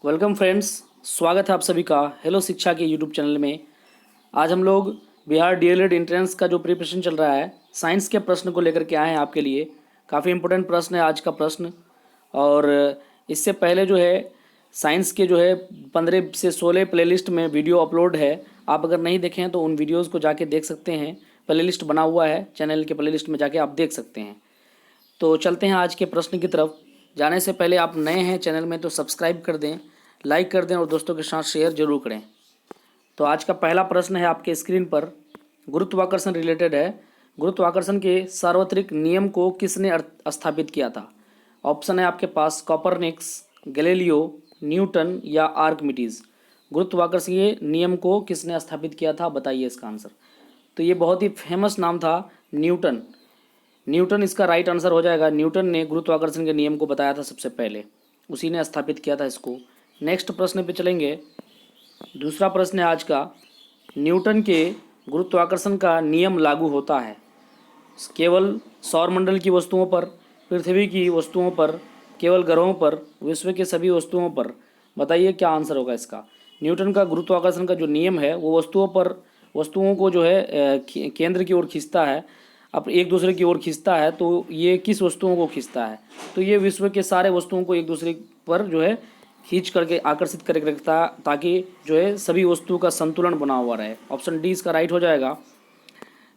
Welcome friends, स्वागत है आप सभी का हेलो शिक्षा के यूट्यूब चैनल में। आज हम लोग बिहार डीएलएड एंट्रेंस का जो प्रिपरेशन चल रहा है साइंस के प्रश्न को लेकर के आए हैं आपके लिए। काफ़ी इंपोर्टेंट प्रश्न है आज का प्रश्न। और इससे पहले जो है साइंस के जो है 15 से 16 प्लेलिस्ट में वीडियो अपलोड है। आप अगर नहीं देखें तो उन वीडियोज़ को जाके देख सकते हैं। प्लेलिस्ट बना हुआ है, चैनल के प्लेलिस्ट में जाके आप देख सकते हैं। तो चलते हैं आज के प्रश्न की तरफ। जाने से पहले आप नए हैं चैनल में तो सब्सक्राइब कर दें, लाइक कर दें और दोस्तों के साथ शेयर जरूर करें। तो आज का पहला प्रश्न है आपके स्क्रीन पर, गुरुत्वाकर्षण रिलेटेड है। गुरुत्वाकर्षण के सार्वत्रिक नियम को किसने स्थापित किया था? ऑप्शन है आपके पास कॉपरनिकस, गैलीलियो, न्यूटन या आर्किमिडीज। गुरुत्वाकर्षणीय नियम को किसने स्थापित किया था, बताइए इसका आंसर। तो ये बहुत ही फेमस नाम था, न्यूटन। न्यूटन इसका राइट आंसर हो जाएगा। न्यूटन ने गुरुत्वाकर्षण के नियम को बताया था सबसे पहले, उसी ने स्थापित किया था इसको। नेक्स्ट प्रश्न पे चलेंगे। दूसरा प्रश्न है आज का, न्यूटन के गुरुत्वाकर्षण का नियम लागू होता है केवल सौरमंडल की वस्तुओं पर, पृथ्वी की वस्तुओं पर, केवल ग्रहों पर, विश्व के सभी वस्तुओं पर? बताइए क्या आंसर होगा इसका। न्यूटन का गुरुत्वाकर्षण का जो नियम है वो वस्तुओं को जो है केंद्र की ओर खींचता है, अब एक दूसरे की ओर खींचता है। तो ये किस वस्तुओं को खींचता है? तो ये विश्व के सारे वस्तुओं को एक दूसरे पर जो है खींच करके आकर्षित करके रखता है, ताकि जो है सभी वस्तुओं का संतुलन बना हुआ रहे। ऑप्शन डी इसका राइट हो जाएगा।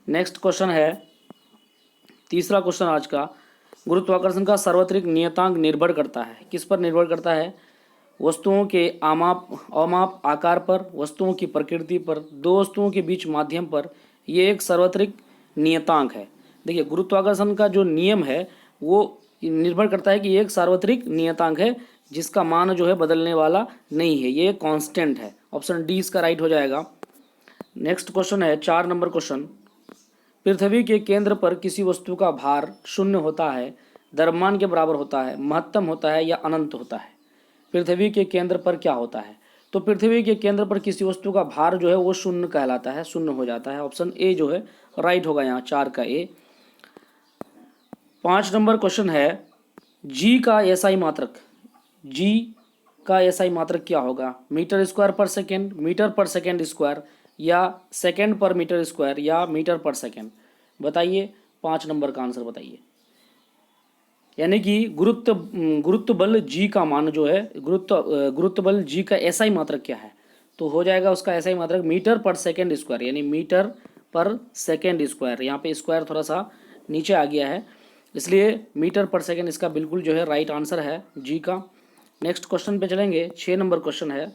नेक्स्ट क्वेश्चन है, तीसरा क्वेश्चन आज का, गुरुत्वाकर्षण का सार्वत्रिक नियतांक निर्भर करता है, किस पर निर्भर करता है? वस्तुओं के अमाप आकार पर, वस्तुओं की प्रकृति पर, दो वस्तुओं के बीच माध्यम पर। ये एक सार्वत्रिक नियतांक है। देखिए, गुरुत्वाकर्षण का जो नियम है वो निर्भर करता है कि ये एक सार्वत्रिक नियतांक है जिसका मान जो है बदलने वाला नहीं है, ये कांस्टेंट है। ऑप्शन डी इसका राइट हो जाएगा। नेक्स्ट क्वेश्चन है 4 नंबर क्वेश्चन, पृथ्वी के केंद्र पर किसी वस्तु का भार शून्य होता है, द्रव्यमान के बराबर होता है, महत्तम होता है या अनंत होता है? पृथ्वी के केंद्र पर क्या होता है? तो पृथ्वी के केंद्र पर किसी वस्तु का भार जो है वो शून्य कहलाता है, शून्य हो जाता है। ऑप्शन ए जो है राइट होगा यहाँ, 4 का ए। 5 नंबर क्वेश्चन है, जी का एसआई मात्रक, जी का एसआई मात्रक क्या होगा? मीटर स्क्वायर पर सेकेंड, मीटर पर सेकेंड स्क्वायर, या सेकेंड पर मीटर स्क्वायर, या मीटर पर सेकेंड? बताइए 5 नंबर का आंसर बताइए। यानी कि गुरुत्व बल जी का मान जो है, गुरुत्व बल जी का एसआई मात्रक क्या है? तो हो जाएगा उसका एसआई मात्रक मीटर पर सेकेंड स्क्वायर, यानी मीटर पर सेकेंड स्क्वायर। यहाँ पे स्क्वायर थोड़ा सा नीचे आ गया है, इसलिए मीटर पर सेकेंड इसका बिल्कुल जो है राइट आंसर है जी का। नेक्स्ट क्वेश्चन पे चलेंगे। 6 नंबर क्वेश्चन है,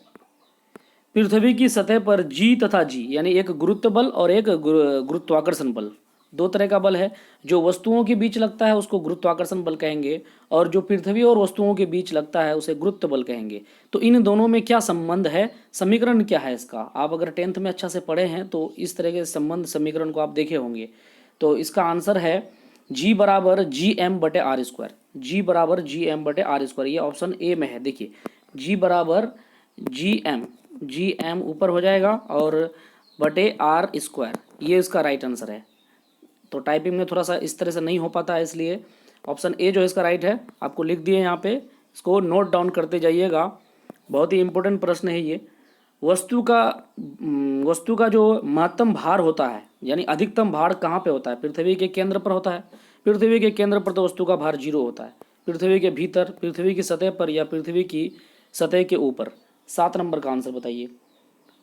पृथ्वी की सतह पर जी तथा जी, यानी एक गुरुत्व बल और एक गुरुत्वाकर्षण बल, दो तरह का बल है। जो वस्तुओं के बीच लगता है उसको गुरुत्वाकर्षण बल कहेंगे, और जो पृथ्वी और वस्तुओं के बीच लगता है उसे गुरुत्व बल कहेंगे। तो इन दोनों में क्या संबंध है, समीकरण क्या है इसका? आप अगर 10th में अच्छा से पढ़े हैं तो इस तरह के संबंध समीकरण को आप देखे होंगे। तो इसका आंसर है जी बराबर जी एम बटे आर स्क्वायर, जी बराबर जी एम बटे आर स्क्वायर, ये ऑप्शन ए में है। देखिए, जी बराबर जी एम ऊपर हो जाएगा और बटे आर स्क्वायर, ये इसका राइट आंसर है। तो टाइपिंग में थोड़ा सा इस तरह से नहीं हो पाता है, इसलिए ऑप्शन ए जो है इसका राइट है। आपको लिख दिए यहाँ पे, इसको नोट डाउन करते जाइएगा, बहुत ही इंपॉर्टेंट प्रश्न है ये। वस्तु का जो महत्तम भार होता है, यानी अधिकतम भार कहाँ पे होता है? पृथ्वी के केंद्र पर होता है। पृथ्वी के केंद्र पर तो वस्तु का भार 0 होता है। पृथ्वी के भीतर, पृथ्वी की सतह पर, या पृथ्वी की सतह के ऊपर? 7 नंबर का आंसर बताइए।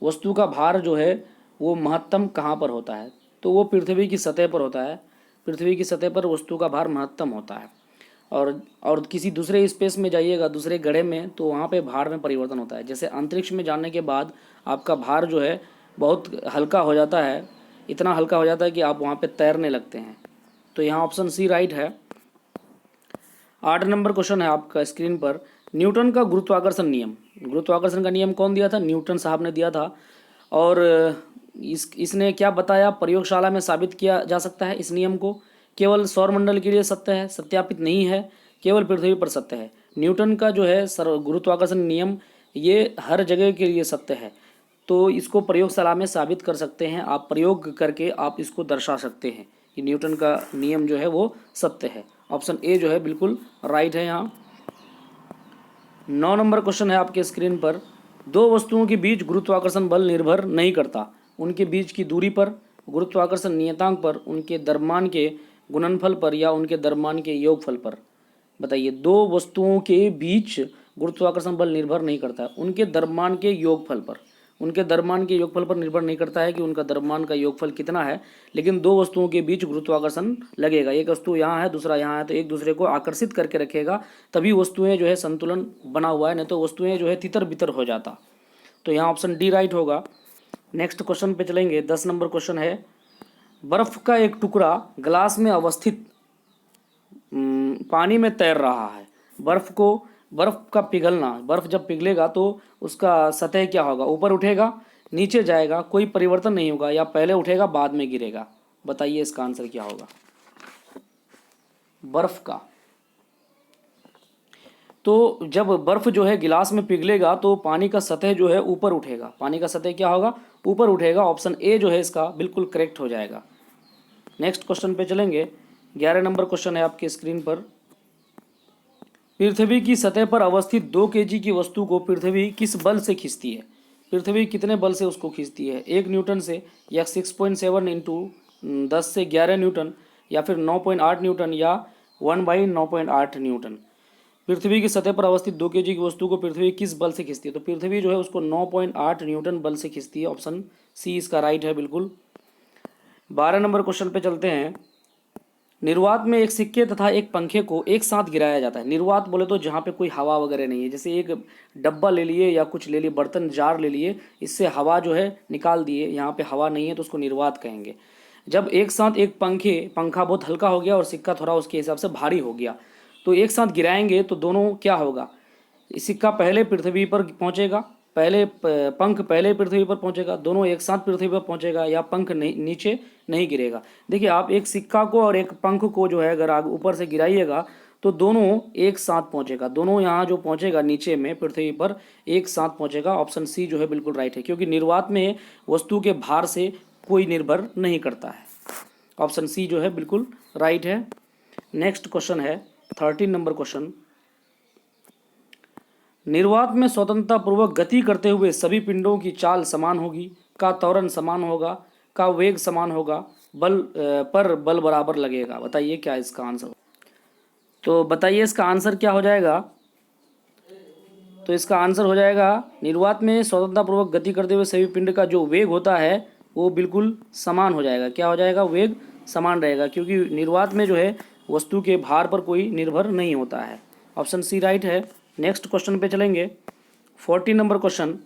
वस्तु का भार जो है वो महत्तम कहाँ पर होता है? तो वो पृथ्वी की सतह पर होता है। पृथ्वी की सतह पर वस्तु का भार महत्तम होता है। और किसी दूसरे स्पेस में जाइएगा, दूसरे ग्रह में, तो वहाँ पे भार में परिवर्तन होता है। जैसे अंतरिक्ष में जाने के बाद आपका भार जो है बहुत हल्का हो जाता है, इतना हल्का हो जाता है कि आप वहाँ पे तैरने लगते हैं। तो यहाँ ऑप्शन सी राइट है। 8 नंबर क्वेश्चन है आपका स्क्रीन पर, न्यूटन का गुरुत्वाकर्षण नियम, गुरुत्वाकर्षण का नियम कौन दिया था? न्यूटन साहब ने दिया था। और इसने क्या बताया, प्रयोगशाला में साबित किया जा सकता है इस नियम को। केवल सौरमंडल के लिए सत्य है, सत्यापित नहीं है, केवल पृथ्वी पर सत्य है। न्यूटन का जो है गुरुत्वाकर्षण नियम ये हर जगह के लिए सत्य है। तो इसको प्रयोगशाला में साबित कर सकते हैं आप, प्रयोग करके आप इसको दर्शा सकते हैं कि न्यूटन का नियम जो है वो सत्य है। ऑप्शन ए जो है बिल्कुल राइट है यहाँ। 9 नंबर क्वेश्चन है आपके स्क्रीन पर। दो वस्तुओं के बीच गुरुत्वाकर्षण बल निर्भर नहीं करता, उनके बीच की दूरी पर, गुरुत्वाकर्षण नियतांक पर, उनके द्रव्यमान के गुणनफल पर या उनके द्रव्यमान के योगफल पर। बताइए, दो वस्तुओं के बीच गुरुत्वाकर्षण बल निर्भर नहीं करता, उनके द्रव्यमान के योगफल पर। उनके द्रव्यमान के योगफल पर निर्भर नहीं करता है कि उनका द्रव्यमान का योगफल कितना है, लेकिन दो वस्तुओं के बीच गुरुत्वाकर्षण लगेगा। एक वस्तु यहाँ है, दूसरा यहाँ है, तो एक दूसरे को आकर्षित करके रखेगा, तभी वस्तुएं जो है संतुलन बना हुआ है, नहीं तो वस्तुएं जो है तितर बितर हो जाता। तो यहाँ ऑप्शन डी राइट होगा। नेक्स्ट क्वेश्चन पे चलेंगे। 10 नंबर क्वेश्चन है, बर्फ का एक टुकड़ा ग्लास में अवस्थित पानी में तैर रहा है। बर्फ का पिघलना, बर्फ जब पिघलेगा तो उसका सतह क्या होगा, ऊपर उठेगा, नीचे जाएगा, कोई परिवर्तन नहीं होगा, या पहले उठेगा बाद में गिरेगा। बताइए इसका आंसर क्या होगा। बर्फ का, तो जब बर्फ जो है गिलास में पिघलेगा तो पानी का सतह जो है ऊपर उठेगा, पानी का सतह क्या होगा, ऊपर उठेगा। ऑप्शन ए जो है इसका बिल्कुल करेक्ट हो जाएगा। नेक्स्ट क्वेश्चन पे चलेंगे। 11 नंबर क्वेश्चन है आपके स्क्रीन पर। पृथ्वी की सतह पर अवस्थित 2 केजी की वस्तु को पृथ्वी किस बल से खींचती है। पृथ्वी कितने बल से उसको खींचती है, 1 न्यूटन से, या 6.7 इंटू 10 से 11 न्यूटन, या फिर 9.8 न्यूटन, या 1/9.8 न्यूटन। पृथ्वी की सतह पर अवस्थित 2 केजी की वस्तु को पृथ्वी किस बल से खींचती है, तो पृथ्वी जो है उसको 9.8 न्यूटन बल से खींचती है। ऑप्शन सी इसका राइट है बिल्कुल। 12 नंबर क्वेश्चन पे चलते हैं। निर्वात में एक सिक्के तथा एक पंखे को एक साथ गिराया जाता है। निर्वात बोले तो जहाँ पे कोई हवा वगैरह नहीं है, जैसे एक डब्बा ले लिए या कुछ ले लिए, बर्तन जार ले लिए, इससे हवा जो है निकाल दिए, यहाँ पे हवा नहीं है तो उसको निर्वात कहेंगे। जब एक साथ एक पंखा बहुत हल्का हो गया और सिक्का थोड़ा उसके हिसाब से भारी हो गया, तो एक साथ गिराएंगे तो दोनों क्या होगा, सिक्का पहले पृथ्वी पर पहुंचेगा, पंख पहले पृथ्वी पर पहुंचेगा, दोनों एक साथ पृथ्वी पर पहुंचेगा, या पंख नीचे नहीं गिरेगा। देखिए, आप एक सिक्का को और एक पंख को जो है अगर आप ऊपर से गिराइएगा तो दोनों एक साथ पहुंचेगा, दोनों यहाँ जो पहुंचेगा नीचे में पृथ्वी पर एक साथ पहुंचेगा। ऑप्शन सी जो है बिल्कुल राइट है, क्योंकि निर्वात में वस्तु के भार से कोई निर्भर नहीं करता है। ऑप्शन सी जो है बिल्कुल राइट है। नेक्स्ट क्वेश्चन है 13 नंबर क्वेश्चन। निर्वात में स्वतंत्रता पूर्वक गति करते हुए सभी पिंडों की चाल समान होगी, का त्वरण समान होगा, का वेग समान होगा, पर बल बराबर लगेगा। बताइए क्या इसका आंसर। तो बताइए इसका आंसर क्या हो जाएगा। तो इसका आंसर हो जाएगा, निर्वात में स्वतंत्रता पूर्वक गति करते हुए सभी पिंड का जो वेग होता है वो बिल्कुल समान हो जाएगा। क्या हो जाएगा, वेग समान रहेगा, क्योंकि निर्वात में जो है वस्तु के भार पर कोई निर्भर नहीं होता है। ऑप्शन सी राइट है। नेक्स्ट क्वेश्चन पे चलेंगे। 14 नंबर क्वेश्चन,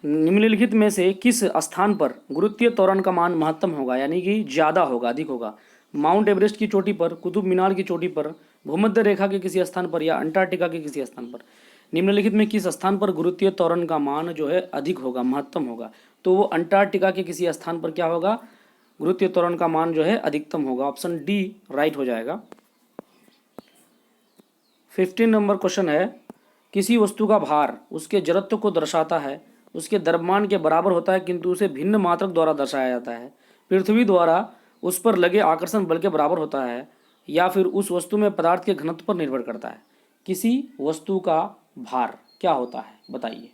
निम्नलिखित में से किस स्थान पर गुरुत्वीय त्वरण का मान महत्तम होगा, यानी कि ज़्यादा होगा, अधिक होगा। माउंट एवरेस्ट की चोटी पर, कुतुब मीनार की चोटी पर, भूमध्य रेखा के किसी स्थान पर, या अंटार्कटिका के किसी स्थान पर। निम्नलिखित में किस स्थान पर गुरुत्वीय त्वरण का मान जो है अधिक होगा, महत्तम होगा, तो वो अंटार्कटिका के किसी स्थान पर क्या होगा, गुरुत्वीय त्वरण का मान जो है अधिकतम होगा। ऑप्शन डी राइट हो जाएगा। 15 नंबर क्वेश्चन है, किसी वस्तु का भार उसके जड़त्व को दर्शाता है, उसके द्रव्यमान के बराबर होता है, किंतु उसे भिन्न मात्रक द्वारा दर्शाया जाता है। पृथ्वी द्वारा उस पर लगे आकर्षण बल के बराबर होता है, या फिर उस वस्तु में पदार्थ के घनत्व पर निर्भर करता है। किसी वस्तु का भार क्या होता है, बताइए।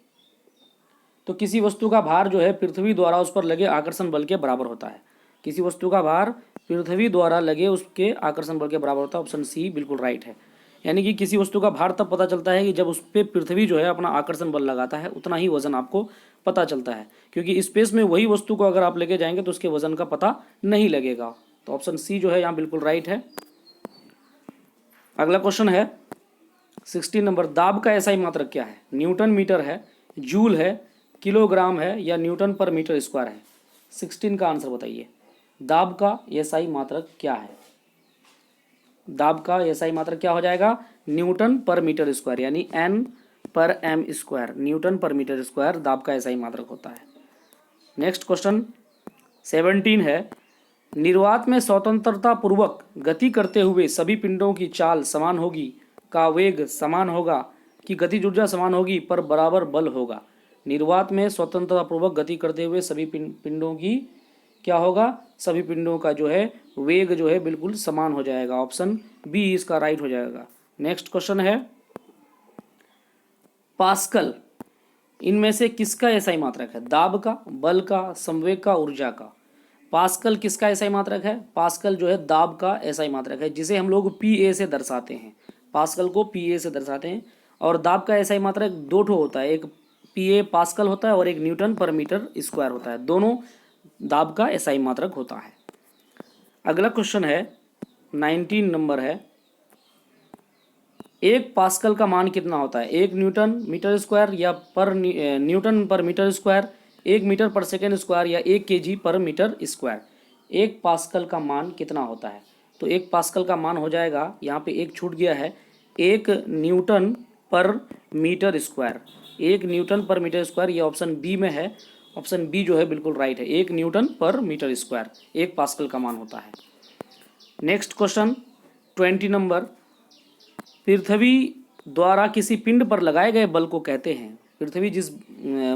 तो किसी वस्तु का भार जो है पृथ्वी द्वारा उस पर लगे आकर्षण बल के बराबर होता है। किसी वस्तु का भार पृथ्वी द्वारा लगे उसके आकर्षण बल के बराबर होता है। ऑप्शन सी बिल्कुल राइट है। यानी कि किसी वस्तु का भार तब पता चलता है कि जब उस पर पृथ्वी जो है अपना आकर्षण बल लगाता है, उतना ही वजन आपको पता चलता है, क्योंकि स्पेस में वही वस्तु को अगर आप लेके जाएंगे तो उसके वजन का पता नहीं लगेगा। तो ऑप्शन सी जो है यहाँ बिल्कुल राइट है। अगला क्वेश्चन है 16 नंबर, दाब का एसआई मात्रक क्या है। न्यूटन मीटर है, जूल है, किलोग्राम है, या न्यूटन पर मीटर स्क्वायर है। 16 का आंसर बताइए। दाब का एसआई मात्रक क्या है। दाब का एसआई मात्रक क्या हो जाएगा, न्यूटन पर मीटर स्क्वायर, यानी एन पर एम स्क्वायर, न्यूटन पर मीटर स्क्वायर दाब का एसआई मात्रक होता है। नेक्स्ट क्वेश्चन 17 है, निर्वात में स्वतंत्रता पूर्वक गति करते हुए सभी पिंडों की चाल समान होगी, का वेग समान होगा, कि गतिज ऊर्जा समान होगी पर बराबर बल होगा। निर्वात में स्वतंत्रता पूर्वक गति करते हुए सभी पिंडों की क्या होगा, सभी पिंडों का जो है वेग जो है बिल्कुल समान हो जाएगा। ऑप्शन बी इसका राइट हो जाएगा। नेक्स्ट क्वेश्चन है पास्कल इनमें से किसका एसआई मात्रक है? दाब का, बल का, संवेग का, ऊर्जा का। पास्कल किसका एसआई मात्रक है? पास्कल जो है दाब का एसआई मात्रक है, जिसे हम लोग पीए से दर्शाते हैं। पास्कल को पीए से दर्शाते हैं। और दाब का एसआई मात्रक दो ठो होता है, एक पीए पास्कल होता है और एक न्यूटन पर मीटर स्क्वायर होता है। दोनों दाब का एसआई मात्रक होता है। अगला क्वेश्चन है 19 नंबर है, एक पास्कल का मान कितना होता है? एक न्यूटन मीटर स्क्वायर या पर न्यूटन पर मीटर स्क्वायर, एक मीटर पर सेकेंड स्क्वायर या एक केजी पर मीटर स्क्वायर। एक पास्कल का मान कितना होता है? तो एक पास्कल का मान हो जाएगा, यहाँ पे एक छूट गया है, एक न्यूटन पर मीटर स्क्वायर। एक न्यूटन पर मीटर स्क्वायर, ये ऑप्शन बी में है। ऑप्शन बी जो है बिल्कुल राइट है, एक न्यूटन पर मीटर स्क्वायर एक पास्कल का मान होता है। नेक्स्ट क्वेश्चन 20 नंबर, पृथ्वी द्वारा किसी पिंड पर लगाए गए बल को कहते हैं। पृथ्वी जिस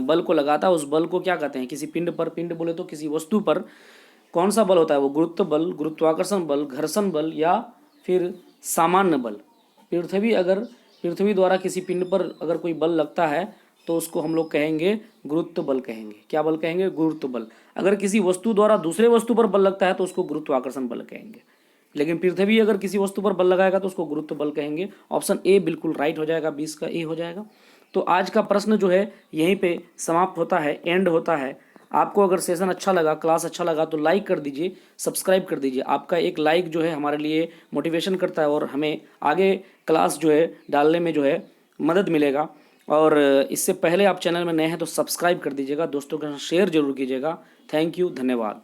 बल को लगाता है उस बल को क्या कहते हैं? किसी पिंड पर, पिंड बोले तो किसी वस्तु पर कौन सा बल होता है? वो गुरुत्व बल, गुरुत्वाकर्षण बल, घर्षण बल या फिर सामान्य बल। पृथ्वी द्वारा किसी पिंड पर अगर कोई बल लगता है तो उसको हम लोग कहेंगे गुरुत्व बल कहेंगे। क्या बल कहेंगे? गुरुत्व बल। अगर किसी वस्तु द्वारा दूसरे वस्तु पर बल लगता है तो उसको गुरुत्वाकर्षण बल कहेंगे। लेकिन पृथ्वी अगर किसी वस्तु पर बल लगाएगा तो उसको गुरुत्व बल कहेंगे। ऑप्शन ए बिल्कुल राइट हो जाएगा, 20 का ए हो जाएगा। तो आज का प्रश्न जो है यहीं पे समाप्त होता है, एंड होता है। आपको अगर सेशन अच्छा लगा, क्लास अच्छा लगा तो लाइक कर दीजिए, सब्सक्राइब कर दीजिए। आपका एक लाइक जो है हमारे लिए मोटिवेशन करता है और हमें आगे क्लास जो है डालने में जो है मदद मिलेगा। और इससे पहले आप चैनल में नए हैं तो सब्सक्राइब कर दीजिएगा, दोस्तों के साथ शेयर जरूर कीजिएगा। थैंक यू, धन्यवाद।